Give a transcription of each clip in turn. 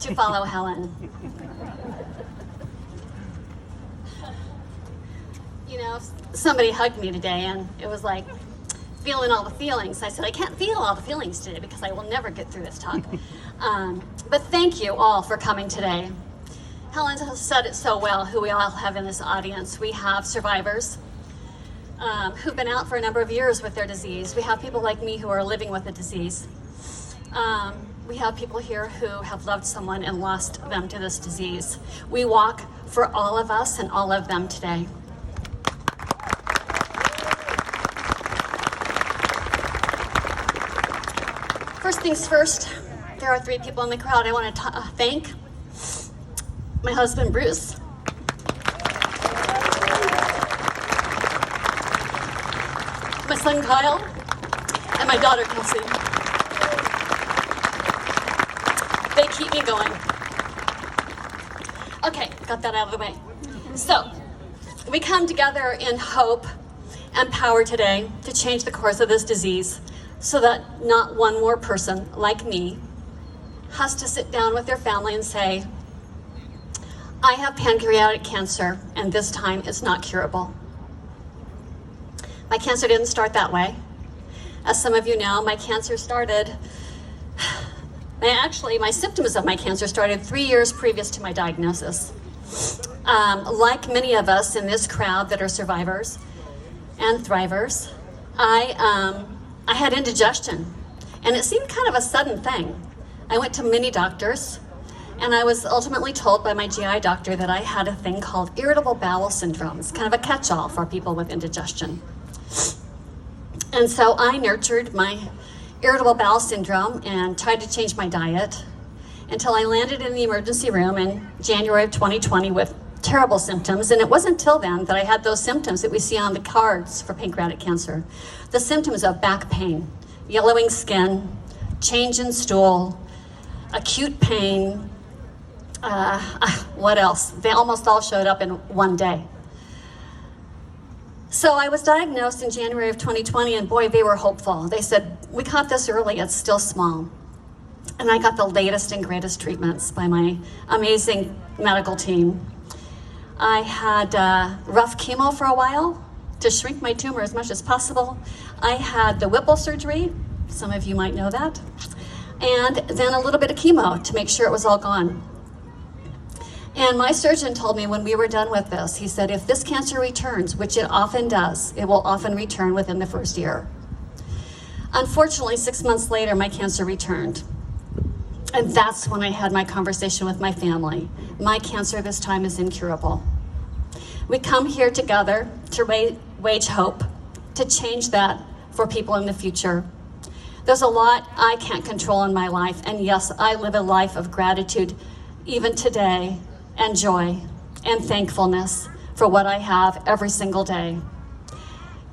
to follow Helen. You know, somebody hugged me today and it was like, feeling all the feelings. I said, I can't feel all the feelings today because I will never get through this talk. But thank you all for coming today. Helen has said it so well, who we all have in this audience. We have survivors who've been out for a number of years with their disease. We have people like me who are living with the disease. We have people here who have loved someone and lost them to this disease. We walk for all of us and all of them today. First things first, there are 3 people in the crowd I want to thank. My husband, Bruce. My son, Kyle. And my daughter, Kelsey. They keep me going. Okay, got that out of the way. So, we come together in hope and power today to change the course of this disease so that not one more person like me has to sit down with their family and say, I have pancreatic cancer and this time it's not curable. My cancer didn't start that way. As some of you know, my cancer started, my symptoms of my cancer started 3 years previous to my diagnosis. Like many of us in this crowd that are survivors and thrivers, I had indigestion, and it seemed kind of a sudden thing. I went to many doctors, and I was ultimately told by my GI doctor that I had a thing called irritable bowel syndrome. It's kind of a catch-all for people with indigestion. And so I nurtured my irritable bowel syndrome and tried to change my diet until I landed in the emergency room in January of 2020 with terrible symptoms, and it wasn't until then that I had those symptoms that we see on the cards for pancreatic cancer. The symptoms of back pain, yellowing skin, change in stool, acute pain, what else? They almost all showed up in one day. So I was diagnosed in January of 2020, and boy, they were hopeful. They said, we caught this early, it's still small. And I got the latest and greatest treatments by my amazing medical team. I had rough chemo for a while to shrink my tumor as much as possible. I had the Whipple surgery, some of you might know that, and then a little bit of chemo to make sure it was all gone. And my surgeon told me when we were done with this, he said, if this cancer returns, which it often does, it will often return within the first year. Unfortunately, 6 months later, my cancer returned. And that's when I had my conversation with my family. My cancer this time is incurable. We come here together to wage hope, to change that for people in the future. There's a lot I can't control in my life, and yes, I live a life of gratitude even today, and joy and thankfulness for what I have every single day.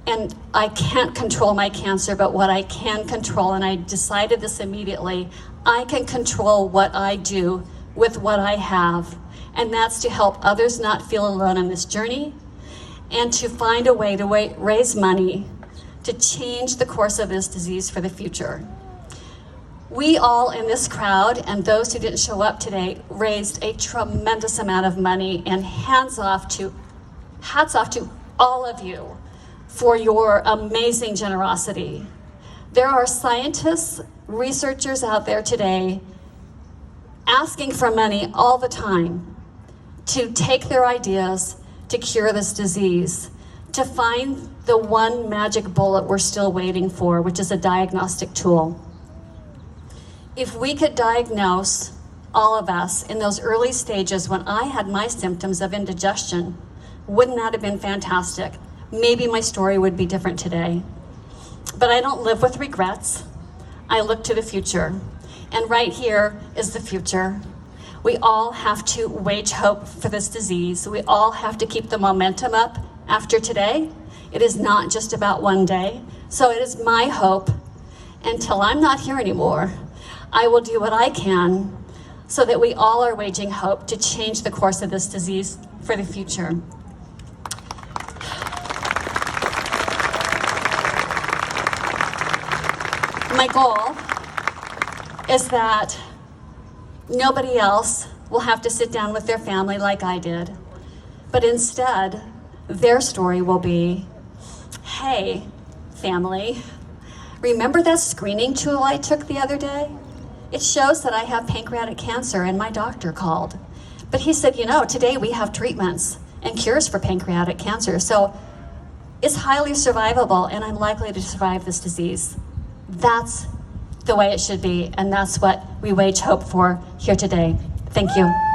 And I can't control my cancer, but what I can control, and I decided this immediately, I can control what I do with what I have. And that's to help others not feel alone on this journey and to find a way to raise money to change the course of this disease for the future. We all in this crowd and those who didn't show up today raised a tremendous amount of money, and hats off to all of you for your amazing generosity. There are scientists, researchers out there today asking for money all the time to take their ideas to cure this disease, to find the one magic bullet we're still waiting for, which is a diagnostic tool. If we could diagnose, all of us, in those early stages when I had my symptoms of indigestion, wouldn't that have been fantastic? Maybe my story would be different today. But I don't live with regrets. I look to the future. And right here is the future. We all have to wage hope for this disease. We all have to keep the momentum up after today. It is not just about one day. So it is my hope, until I'm not here anymore, I will do what I can so that we all are waging hope to change the course of this disease for the future. My goal is that Nobody else will have to sit down with their family like I did. But instead, their story will be, hey, family, remember that screening tool I took the other day? It shows that I have pancreatic cancer and my doctor called. But he said, today we have treatments and cures for pancreatic cancer. So it's highly survivable and I'm likely to survive this disease. That's the way it should be, and that's what we wage hope for here today. Thank you.